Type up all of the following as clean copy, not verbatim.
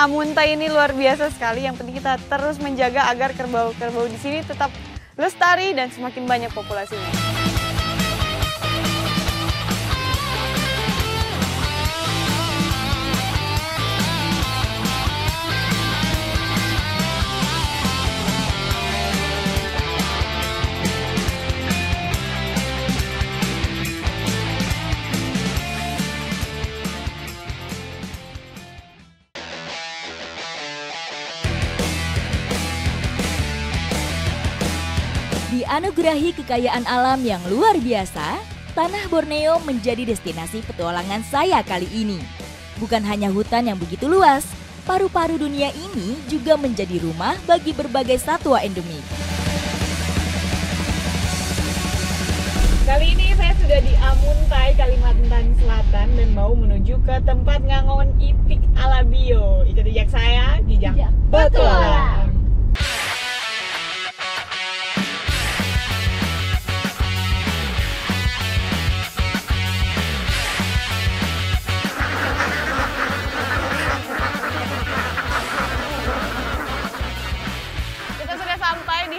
Amuntai ini luar biasa sekali. Yang penting kita terus menjaga agar kerbau-kerbau di sini tetap lestari dan semakin banyak populasinya. Dianugerahi kekayaan alam yang luar biasa, tanah Borneo menjadi destinasi petualangan saya kali ini. Bukan hanya hutan yang begitu luas, paru-paru dunia ini juga menjadi rumah bagi berbagai satwa endemik. Kali ini saya sudah di Amuntai, Kalimantan Selatan dan mau menuju ke tempat ngangon itik alabio. Ikut jejak saya, jejak petualang.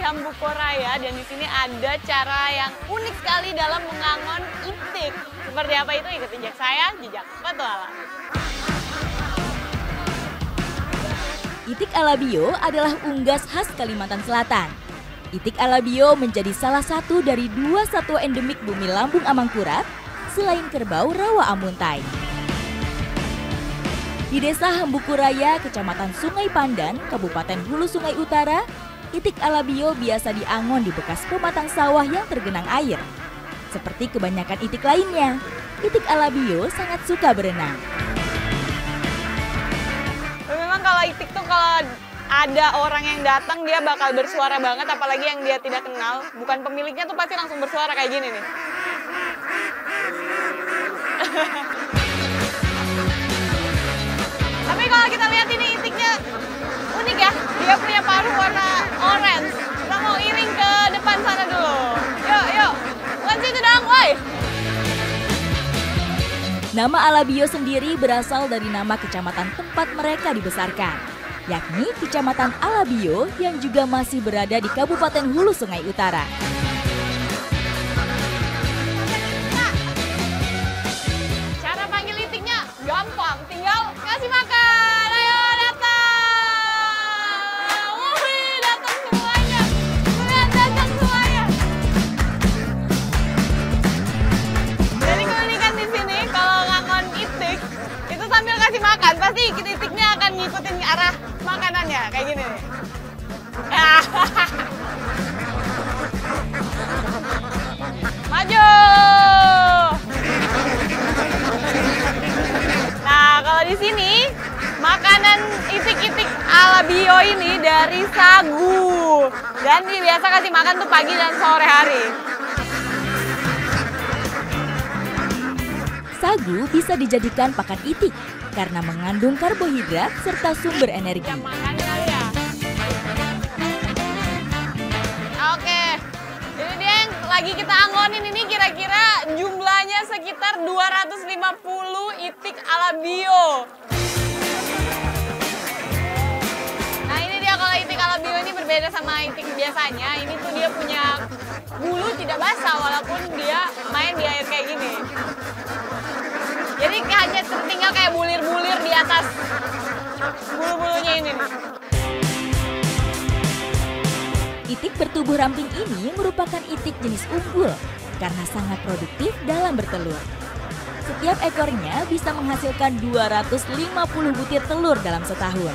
Hambukoraya dan di sini ada cara yang unik sekali dalam mengangon itik. Seperti apa itu? Ikut jejak saya, jejak petualang. Itik alabio adalah unggas khas Kalimantan Selatan. Itik alabio menjadi salah satu dari 2 satwa endemik bumi Lambung Amangkurat selain kerbau rawa Amuntai. Di Desa Hambukoraya, Kecamatan Sungai Pandan, Kabupaten Hulu Sungai Utara, itik alabio biasa diangon di bekas pematang sawah yang tergenang air. Seperti kebanyakan itik lainnya, itik alabio sangat suka berenang. Memang kalau itik tuh kalau ada orang yang datang dia bakal bersuara banget, apalagi yang dia tidak kenal. Bukan pemiliknya tuh pasti langsung bersuara kayak gini nih. Tapi kalau kita lihat ini itiknya unik ya, dia punya paruh warna orange. Kita mau iring ke depan sana dulu. Yuk, bukan situ dong, woi. Nama alabio sendiri berasal dari nama kecamatan tempat mereka dibesarkan, yakni Kecamatan Alabio yang juga masih berada di Kabupaten Hulu Sungai Utara. Cara panggil itiknya gampang, tinggal kasih makan. Ayo datang. Wih, datang semuanya. Lihat datang semuanya. Jadi keunikan di sini kalau ngangon itik itu sambil kasih makan pasti itiknya akan ngikutin arah makanannya kayak gini nih. Maju. Nah, kalau di sini makanan itik-itik alabio ini dari sagu. Dan biasa kasih makan tuh pagi dan sore hari. Sagu bisa dijadikan pakan itik karena mengandung karbohidrat serta sumber energi. Ya. Oke, ini dia yang lagi kita angonin ini kira-kira jumlahnya sekitar 250 itik alabio. Nah ini dia, kalau itik alabio ini berbeda sama itik biasanya. Ini tuh dia punya bulu tidak basah walaupun dia main di air kayak gini. Jadi hanya tinggal kayak bulir-bulir di atas bulu-bulunya ini nih. Itik bertubuh ramping ini merupakan itik jenis unggul karena sangat produktif dalam bertelur. Setiap ekornya bisa menghasilkan 250 butir telur dalam setahun.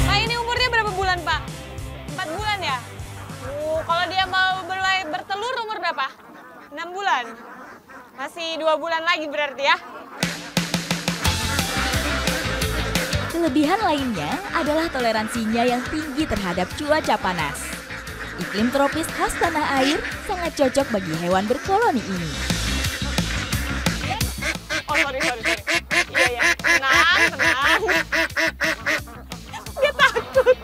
Nah ini umurnya berapa bulan, Pak? 4 bulan ya? Kalau dia mau mulai bertelur umur berapa? 6 bulan? Masih 2 bulan lagi berarti ya? Kelebihan lainnya adalah toleransinya yang tinggi terhadap cuaca panas. Iklim tropis khas tanah air sangat cocok bagi hewan berkoloni ini. Oh sorry. Iya. Tenang. Dia takut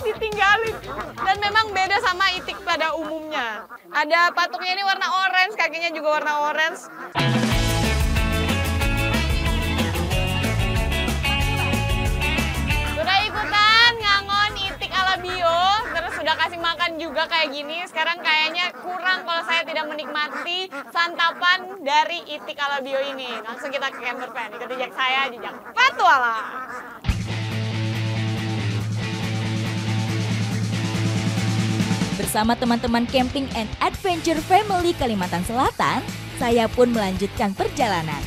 ditinggalin. Dan memang beda sama itik pada umumnya. Ada patungnya ini warna orange, kakinya juga warna orange. sekarang kayaknya kurang kalau saya tidak menikmati santapan dari Itik Alabio ini. Langsung kita ke camper van. Ikuti jejak saya, jejak petualang. Bersama teman-teman Camping and Adventure Family Kalimantan Selatan, saya pun melanjutkan perjalanan.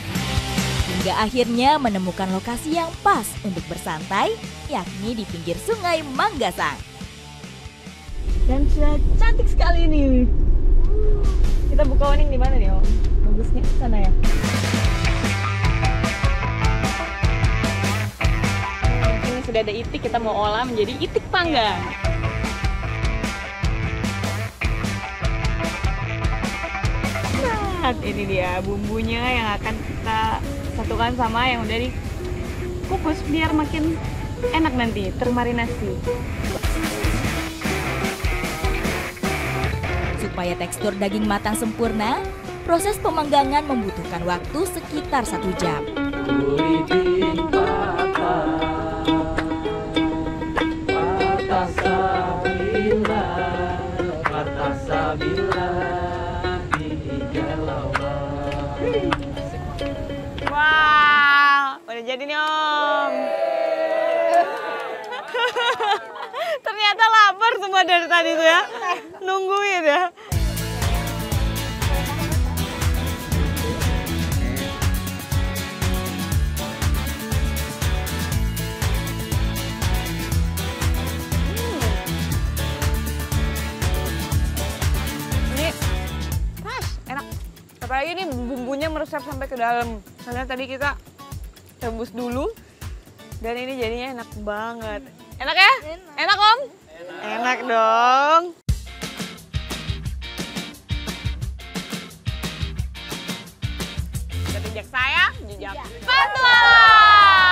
Hingga akhirnya menemukan lokasi yang pas untuk bersantai, yakni di pinggir Sungai Manggasang. Dan sudah cantik sekali ini. Kita buka warning di mana nih, Om? Bagusnya sana ya. Ini sudah ada itik, kita mau olah menjadi itik panggang. Nah, ini dia bumbunya yang akan kita satukan sama yang udah dikukus biar makin enak nanti, termarinasi. Supaya tekstur daging matang sempurna, proses pemanggangan membutuhkan waktu sekitar 1 jam. Wah, udah jadi nih, Om. Ternyata lapar semua dari tadi tuh ya. Nungguin ya. Ini pas, enak. Apalagi ini bumbunya meresap sampai ke dalam. Karena tadi kita rebus dulu. Dan ini jadinya enak banget. Enak ya? Enak, Om? Enak dong. Jejak saya, jejak petualang.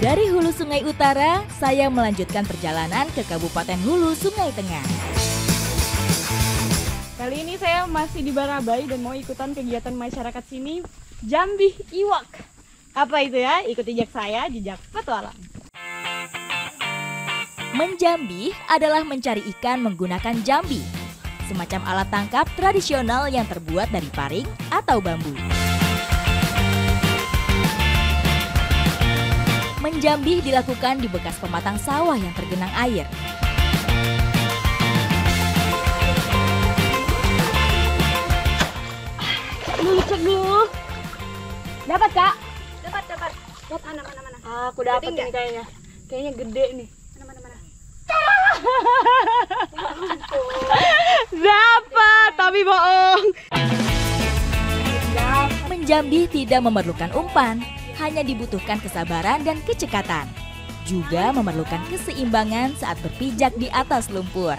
Dari Hulu Sungai Utara, saya melanjutkan perjalanan ke Kabupaten Hulu Sungai Tengah. Kali ini saya masih di Barabai dan mau ikutan kegiatan masyarakat sini, Jambi Iwak. Apa itu ya? Ikuti jejak saya, jejak petualang. Menjambi adalah mencari ikan menggunakan jambi, semacam alat tangkap tradisional yang terbuat dari paring atau bambu. Menjambih dilakukan di bekas pematang sawah yang tergenang air. Cek dulu. Dapat, Kak? Dapat. Mana? Aku dapat nih kayaknya. Kayaknya gede nih. Mana? Dapat, tapi bohong. Menjambih tidak memerlukan umpan, hanya dibutuhkan kesabaran dan kecekatan. Juga memerlukan keseimbangan saat berpijak di atas lumpur.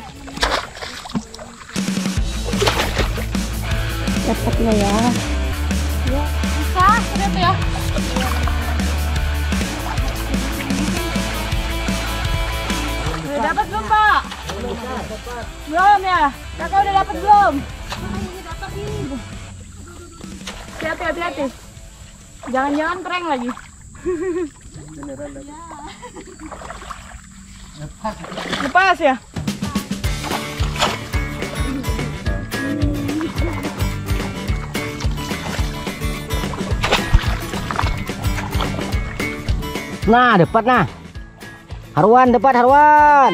Dapatnya ya. Bisa, udah tuh ya. Udah dapat belum, Pak? Belum ya? Kakak udah dapat belum? Hati-hati. Jangan-jangan prank lagi. Lepas ya? Nah, dapat nah. Haruan dapat haruan.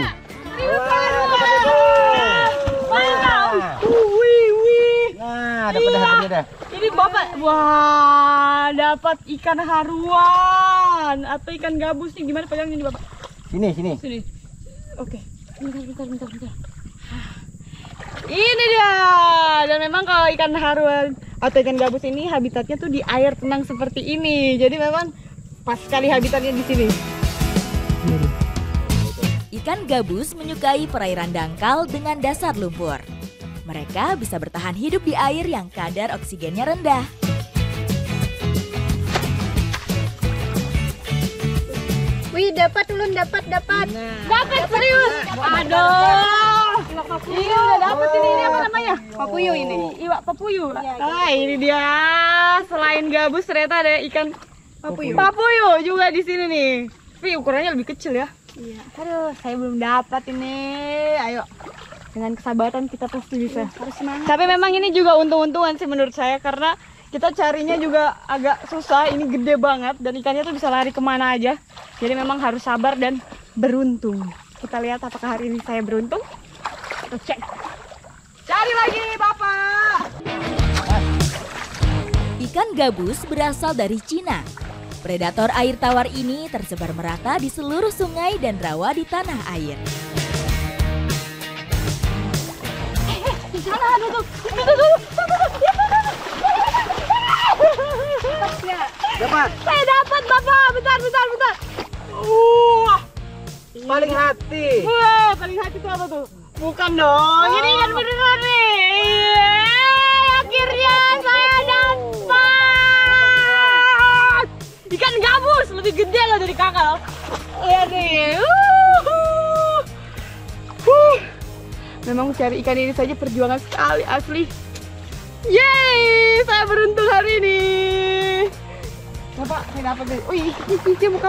Nah, dapat haruan dah. Ini Bapak, wah, dapat ikan haruan atau ikan gabus nih. Gimana pegangnya nih, Bapak? Sini. Sini. Oke. Bentar. Ini dia. Dan memang kalau ikan haruan atau ikan gabus ini habitatnya tuh di air tenang seperti ini. Jadi memang pas sekali habitatnya di sini. Ikan gabus menyukai perairan dangkal dengan dasar lumpur. Mereka bisa bertahan hidup di air yang kadar oksigennya rendah. Wih, dapat ulun, dapat. Dapat serius. Aduh. Ini udah dapet ini apa namanya? Papuyu ini. Iwak papuyu. Iya, Ini dia. Selain gabus ternyata ada ikan Papuyu. papuyu juga di sini nih. Tapi ukurannya lebih kecil ya. Iya. Aduh, saya belum dapat ini. Ayo. Dengan kesabaran kita pasti bisa. Harus semangat. Tapi memang ini juga untung-untungan sih menurut saya karena kita carinya juga agak susah. Ini gede banget dan ikannya tuh bisa lari kemana aja. Jadi memang harus sabar dan beruntung. Kita lihat apakah hari ini saya beruntung. Kita cek. Cari lagi, Bapak. Ikan gabus berasal dari Cina. Predator air tawar ini tersebar merata di seluruh sungai dan rawa di tanah air. Di sana ada tuh. Dapat. Saya dapat, Bapak. Bentar. Paling hati. Wah, paling hati itu apa tuh? Bukan dong, ini ikan beneran nih. Akhirnya saya dapat ikan gabus, lebih gede loh dari kakak. Lihat nih. Memang cari ikan ini saja perjuangan sekali asli. Yeay, saya beruntung hari ini. Bapak, saya dapat nih. Oh iya, muka.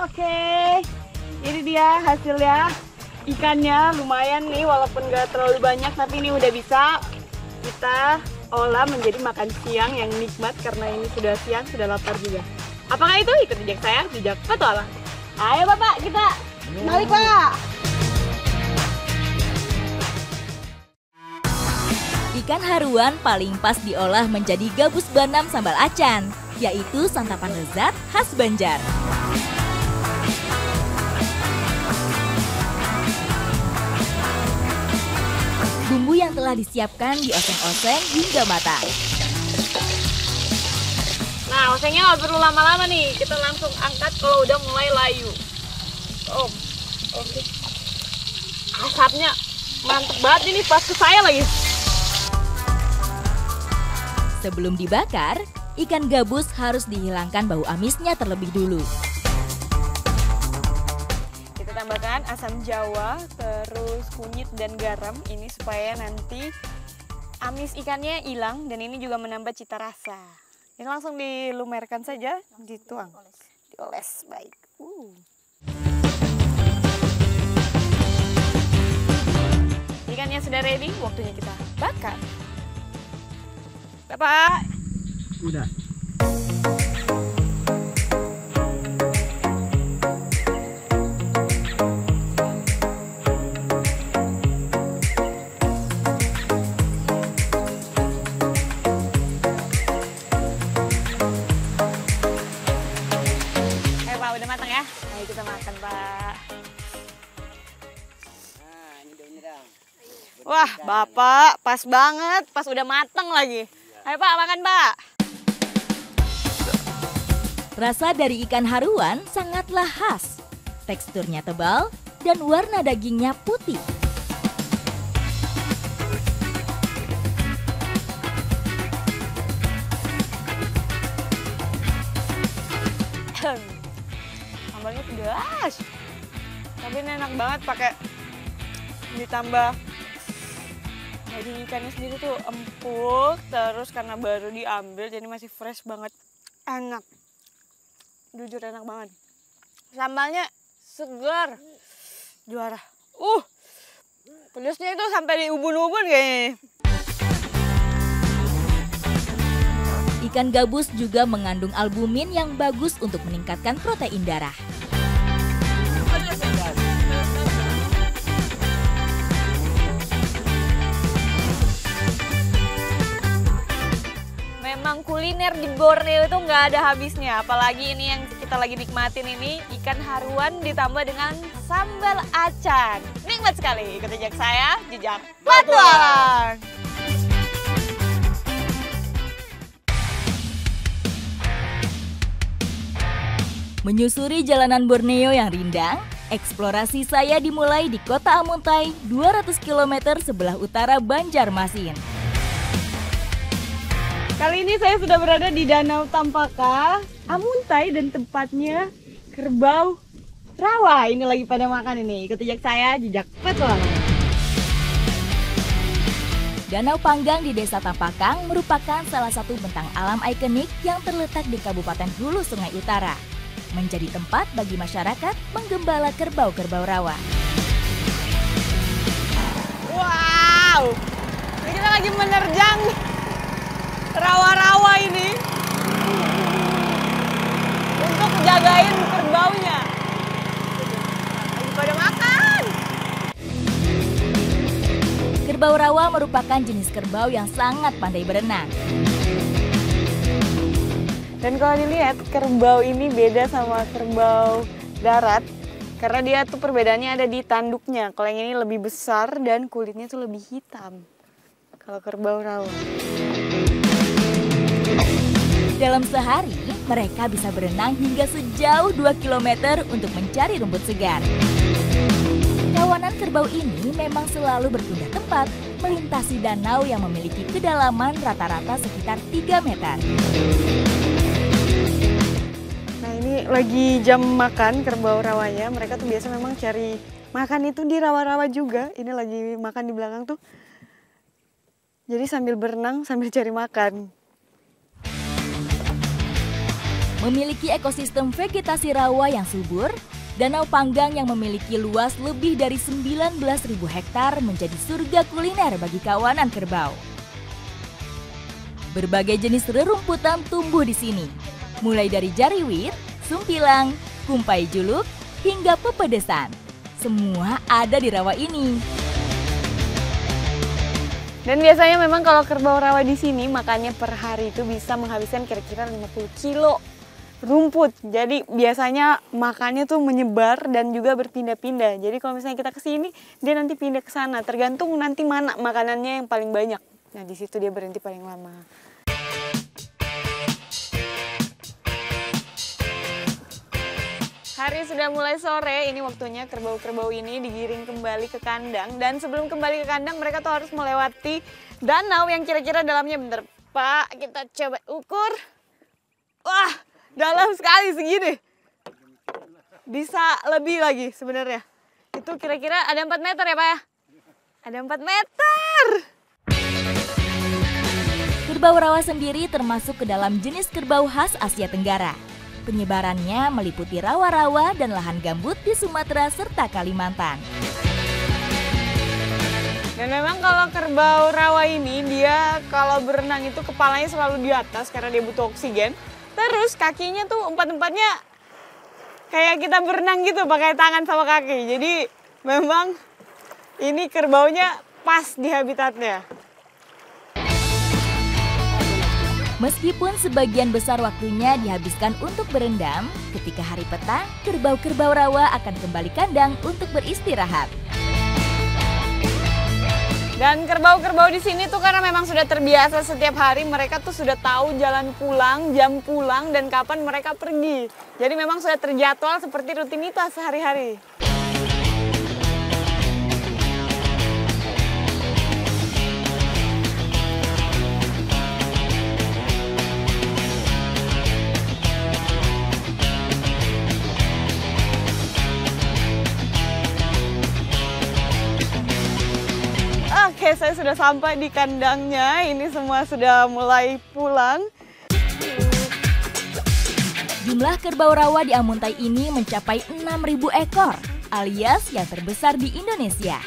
Oke, ini dia hasilnya. Ikannya lumayan nih, walaupun gak terlalu banyak, tapi ini udah bisa kita olah menjadi makan siang yang nikmat karena ini sudah siang, sudah lapar juga. Apakah itu? Ikut jejak saya, jejak petualang. Ayo Bapak, kita balik Pak. Ikan haruan paling pas diolah menjadi gabus banam sambal acan, yaitu santapan lezat khas Banjar. Bumbu yang telah disiapkan dioseng-oseng hingga matang. Nah, osengnya nggak perlu lama-lama nih, kita langsung angkat kalau udah mulai layu. Oke. Asapnya mantep banget ini, pas ke saya lagi. Sebelum dibakar, ikan gabus harus dihilangkan bau amisnya terlebih dulu. Kita tambahkan asam jawa, terus kunyit dan garam ini supaya nanti amis ikannya hilang dan ini juga menambah cita rasa. Ini langsung dilumerkan saja, dituang, dioles baik. Ikannya sudah ready, waktunya kita bakar. Bapak. Udah. Ayo Pak, udah matang ya? Ayo kita makan Pak. Nah, ini daunnya dong. Wah, Bapak pas banget, pas udah matang lagi. Ayo Pak, makan Pak. Rasa dari ikan haruan sangatlah khas. Teksturnya tebal dan warna dagingnya putih. Sambalnya pedas. Tapi ini enak banget pakai ditambah daging ikannya sendiri tuh empuk, terus karena baru diambil jadi masih fresh banget. Enak. Jujur enak banget. Sambalnya segar. Juara. Pedasnya itu sampai di ubun-ubun kayaknya. Ikan gabus juga mengandung albumin yang bagus untuk meningkatkan protein darah. Memang kuliner di Borneo itu nggak ada habisnya, apalagi ini yang kita kita lagi nikmatin ini ikan haruan ditambah dengan sambal acan. Nikmat sekali. Ikut jejak saya, jejak petualang. Menyusuri jalanan Borneo yang rindang, eksplorasi saya dimulai di kota Amuntai, 200 km sebelah utara Banjarmasin. Kali ini saya sudah berada di Danau Tampaka, Amuntai, dan tempatnya kerbau rawa. Ini lagi pada makan ini. Ikut jejak saya, jejak petualang. Danau Panggang di Desa Tampakang merupakan salah satu bentang alam ikonik yang terletak di Kabupaten Hulu Sungai Utara. Menjadi tempat bagi masyarakat menggembala kerbau-kerbau rawa. Wow, ini kita lagi menerjang rawa-rawa ini untuk jagain kerbaunya. Lagi pada makan. Kerbau rawa merupakan jenis kerbau yang sangat pandai berenang. Dan kalau dilihat, kerbau ini beda sama kerbau darat. Karena dia tuh perbedaannya ada di tanduknya. Kalau yang ini lebih besar dan kulitnya tuh lebih hitam. Kalau kerbau rawa. Dalam sehari, mereka bisa berenang hingga sejauh 2 km untuk mencari rumput segar. Kawanan kerbau ini memang selalu berpindah tempat, melintasi danau yang memiliki kedalaman rata-rata sekitar 3 meter. Ini lagi jam makan kerbau rawanya. Mereka tuh biasa memang cari makan itu di rawa-rawa juga. Ini lagi makan di belakang tuh. Jadi sambil berenang sambil cari makan. Memiliki ekosistem vegetasi rawa yang subur, Danau Panggang yang memiliki luas lebih dari 19.000 hektar menjadi surga kuliner bagi kawanan kerbau. Berbagai jenis rerumputan tumbuh di sini, mulai dari jariwit, sumpilang, kumpai juluk, hingga pepedesan. Semua ada di rawa ini. Dan biasanya memang kalau kerbau rawa di sini makannya per hari itu bisa menghabiskan kira-kira 50 kilo rumput. Jadi biasanya makannya tuh menyebar dan juga berpindah-pindah. Jadi kalau misalnya kita ke sini, dia nanti pindah ke sana. Tergantung nanti mana makanannya yang paling banyak. Nah, di situ dia berhenti paling lama. Hari sudah mulai sore, ini waktunya kerbau-kerbau ini digiring kembali ke kandang. Dan sebelum kembali ke kandang, mereka tuh harus melewati danau yang kira-kira dalamnya, bentar Pak, kita coba ukur. Wah, dalam sekali segini. Bisa lebih lagi sebenarnya. Itu kira-kira ada 4 meter ya Pak ya? Ada 4 meter. Kerbau rawa sendiri termasuk ke dalam jenis kerbau khas Asia Tenggara. Penyebarannya meliputi rawa-rawa dan lahan gambut di Sumatera serta Kalimantan. Dan memang kalau kerbau rawa ini, dia kalau berenang itu kepalanya selalu di atas karena dia butuh oksigen. Terus kakinya tuh empat-empatnya kayak kita berenang gitu pakai tangan sama kaki. Jadi memang ini kerbaunya pas di habitatnya. Meskipun sebagian besar waktunya dihabiskan untuk berendam, ketika hari petang, kerbau-kerbau rawa akan kembali kandang untuk beristirahat. Dan kerbau-kerbau di sini tuh karena memang sudah terbiasa setiap hari, mereka tuh sudah tahu jalan pulang, jam pulang, dan kapan mereka pergi. Jadi memang sudah terjadwal seperti rutinitas sehari-hari. Oke, saya sudah sampai di kandangnya. Ini semua sudah mulai pulang. Jumlah kerbau rawa di Amuntai ini mencapai 6.000 ekor, alias yang terbesar di Indonesia.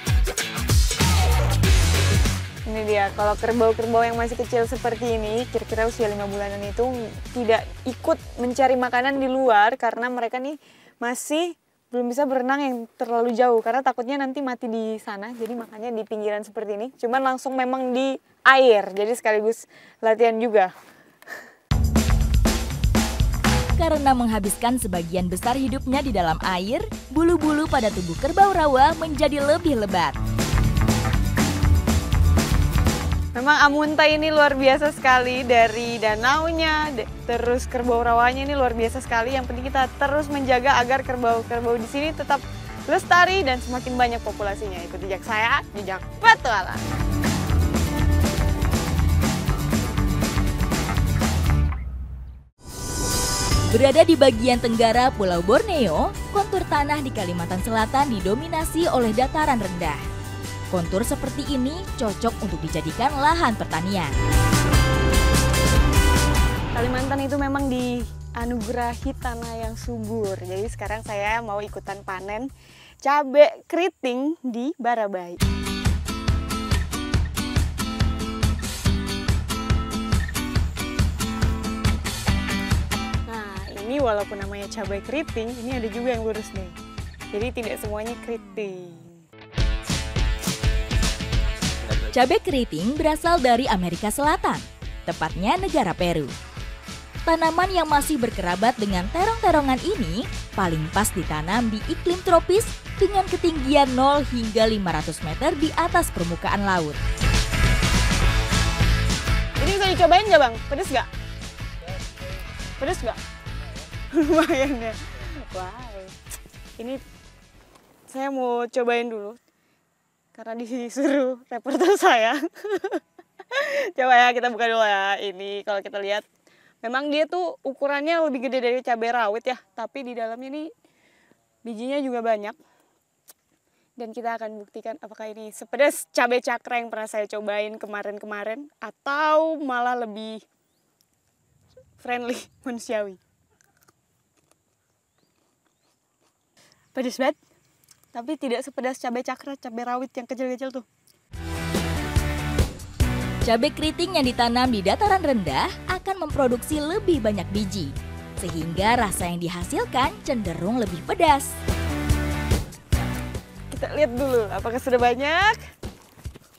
Ini dia, kalau kerbau-kerbau yang masih kecil seperti ini, kira-kira usia 5 bulanan itu tidak ikut mencari makanan di luar karena mereka nih masih belum bisa berenang yang terlalu jauh karena takutnya nanti mati di sana. Jadi makanya di pinggiran seperti ini, cuman langsung memang di air. Jadi sekaligus latihan juga. Karena menghabiskan sebagian besar hidupnya di dalam air, bulu-bulu pada tubuh kerbau rawa menjadi lebih lebat. Memang Amuntai ini luar biasa sekali, dari danaunya, terus kerbau rawanya ini luar biasa sekali. Yang penting kita terus menjaga agar kerbau-kerbau di sini tetap lestari dan semakin banyak populasinya. Ikuti jejak saya, jejak petualang. Berada di bagian tenggara Pulau Borneo, kontur tanah di Kalimantan Selatan didominasi oleh dataran rendah. Kontur seperti ini cocok untuk dijadikan lahan pertanian. Kalimantan itu memang dianugerahi tanah yang subur. Jadi sekarang saya mau ikutan panen cabai keriting di Barabai. Nah, ini walaupun namanya cabai keriting, ini ada juga yang lurus nih. Jadi tidak semuanya keriting. Cabai keriting berasal dari Amerika Selatan, tepatnya negara Peru. Tanaman yang masih berkerabat dengan terong-terongan ini paling pas ditanam di iklim tropis dengan ketinggian 0 hingga 500 meter di atas permukaan laut. Jadi bisa dicobain nggak Bang? Pedes nggak? Pedes nggak? Lumayan ya. Wow. Ini saya mau cobain dulu. Karena disuruh reporter saya. Coba ya, kita buka dulu ya. Ini kalau kita lihat, memang dia tuh ukurannya lebih gede dari cabai rawit ya. Tapi di dalamnya ini bijinya juga banyak. Dan kita akan buktikan apakah ini sepedas cabai cakra yang pernah saya cobain kemarin-kemarin. Atau malah lebih friendly, manusiawi. Pedas banget. Tapi tidak sepedas cabai cakra, cabai rawit yang kecil-kecil tuh. Cabai keriting yang ditanam di dataran rendah akan memproduksi lebih banyak biji, sehingga rasa yang dihasilkan cenderung lebih pedas. Kita lihat dulu, apakah sudah banyak?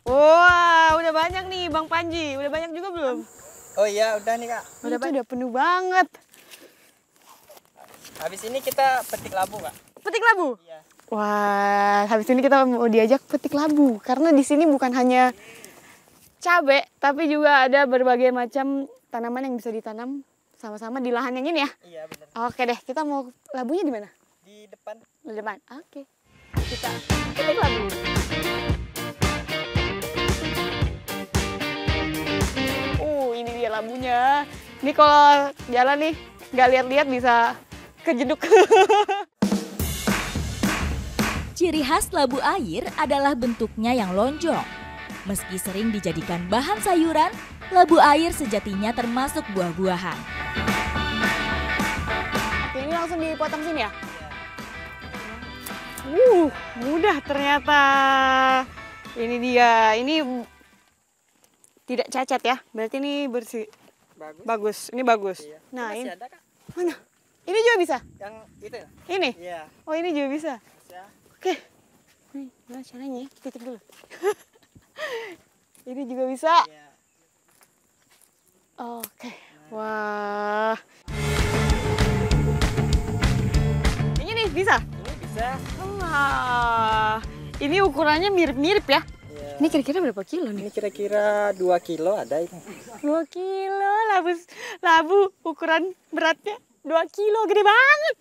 Wah, udah banyak nih Bang Panji. Udah banyak juga belum? Oh iya, udah nih Kak. Udah penuh banget. Habis ini kita petik labu Kak. Petik labu? Iya. Wah, habis ini kita mau diajak petik labu. Karena di sini bukan hanya cabai, tapi juga ada berbagai macam tanaman yang bisa ditanam sama-sama di lahan yang ini ya? Iya benar. Oke deh, kita mau labunya di mana? Di depan. Di depan. Oke. Kita petik labu. Ini dia labunya. Ini kalau jalan nih, nggak lihat-lihat bisa kejeduk. Ciri khas labu air adalah bentuknya yang lonjong. Meski sering dijadikan bahan sayuran, labu air sejatinya termasuk buah-buahan. Oke, ini langsung dipotong sini ya? Mudah ternyata. Ini dia, ini tidak cacat ya, berarti ini bersih. Bagus, ini bagus. Iya. Nah, Masih ini ada Kak? mana? Ini juga bisa? Yang itu ya? Ini? Iya. Oh, ini juga bisa? Bisa. Oke. Nih, gimana caranya ya? Kita cek dulu. Ini juga bisa? Iya. Oke. Wah. Ini nih, bisa? Ini bisa. Wah. Ini ukurannya mirip-mirip ya? Iya. Ini kira-kira berapa kilo Ini nih? kira-kira 2 kilo ada ini. 2 kilo labu ukuran beratnya 2 kilo, gede banget.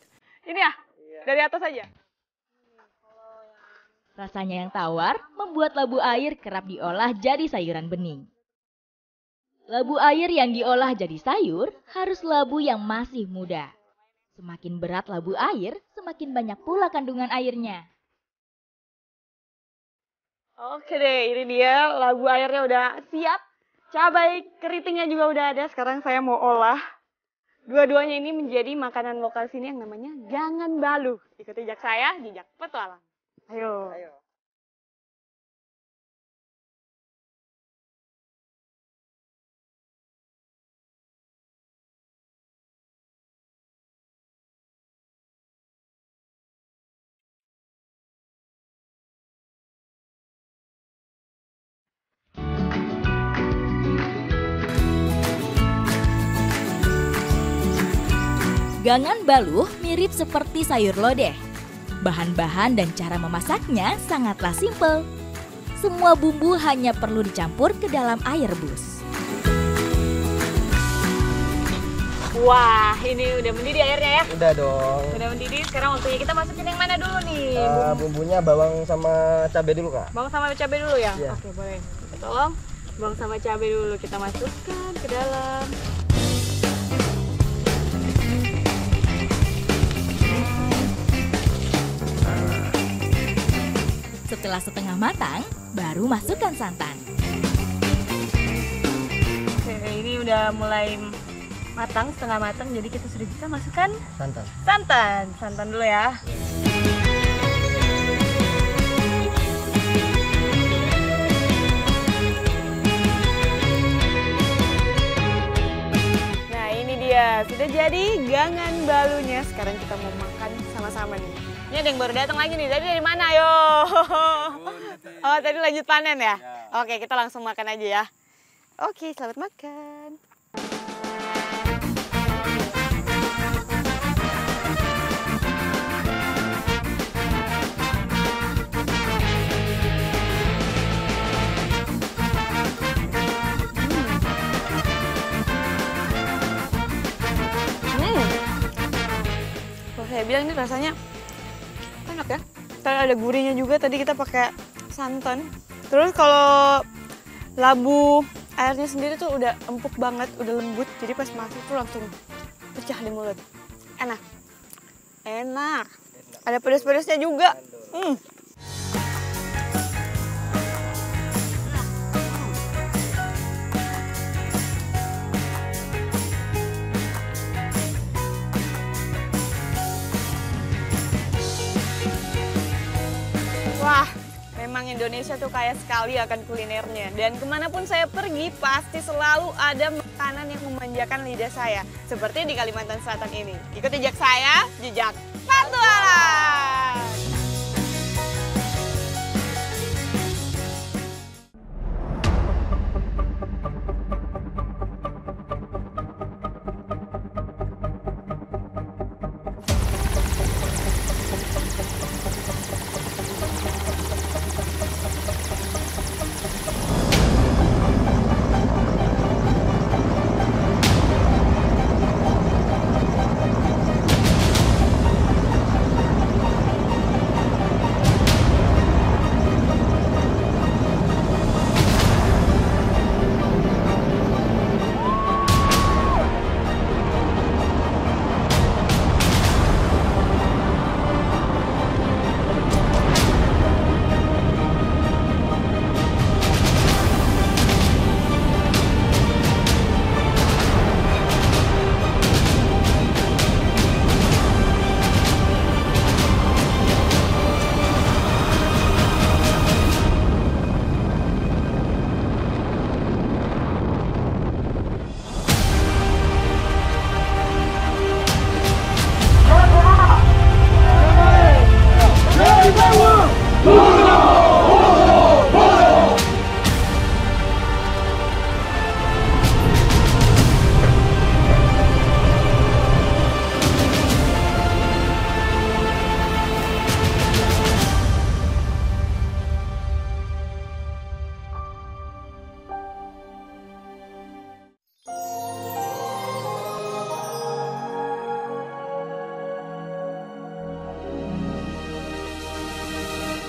Ini ya? Iya. Dari atas aja? Rasanya yang tawar membuat labu air kerap diolah jadi sayuran bening. Labu air yang diolah jadi sayur harus labu yang masih muda. Semakin berat labu air, semakin banyak pula kandungan airnya. Oke deh, ini dia labu airnya udah siap. Cabai keritingnya juga udah ada. Sekarang saya mau olah. Dua-duanya ini menjadi makanan lokal sini yang namanya gangan balu. Ikuti jejak saya, jejak petualang. Ayo. Ayo. Gangan baluh mirip seperti sayur lodeh. Bahan-bahan dan cara memasaknya sangatlah simpel. Semua bumbu hanya perlu dicampur ke dalam air rebus. Wah, ini udah mendidih airnya ya? Udah dong. Udah mendidih, sekarang waktunya kita masukin yang mana dulu nih? Bumbunya bawang sama cabai dulu kak. Bawang sama cabai dulu ya? Iya. Oke, boleh. Kita tolong bawang sama cabai dulu kita masukkan ke dalam. Setelah setengah matang, baru masukkan santan. Oke, ini udah mulai matang, setengah matang, jadi kita sudah bisa masukkan Santan. santan dulu ya. Nah ini dia, sudah jadi gangan balunya. Sekarang kita mau makan sama-sama nih. Ini ada yang baru datang lagi nih, tadi dari mana yo? Oh tadi lanjut panen ya? Oke kita langsung makan aja ya. Oke selamat makan. Saya bilang ini rasanya enak ya. Tadi ada gurihnya juga, tadi kita pakai santan. Terus kalau labu airnya sendiri tuh udah empuk banget, udah lembut. Jadi pas masuk tuh langsung pecah di mulut. Enak. Enak. Ada pedas-pedasnya juga. Wah, memang Indonesia tuh kaya sekali akan kulinernya. Dan kemanapun saya pergi, pasti selalu ada makanan yang memanjakan lidah saya. Seperti di Kalimantan Selatan ini. Ikuti jejak saya, jejak Patualang!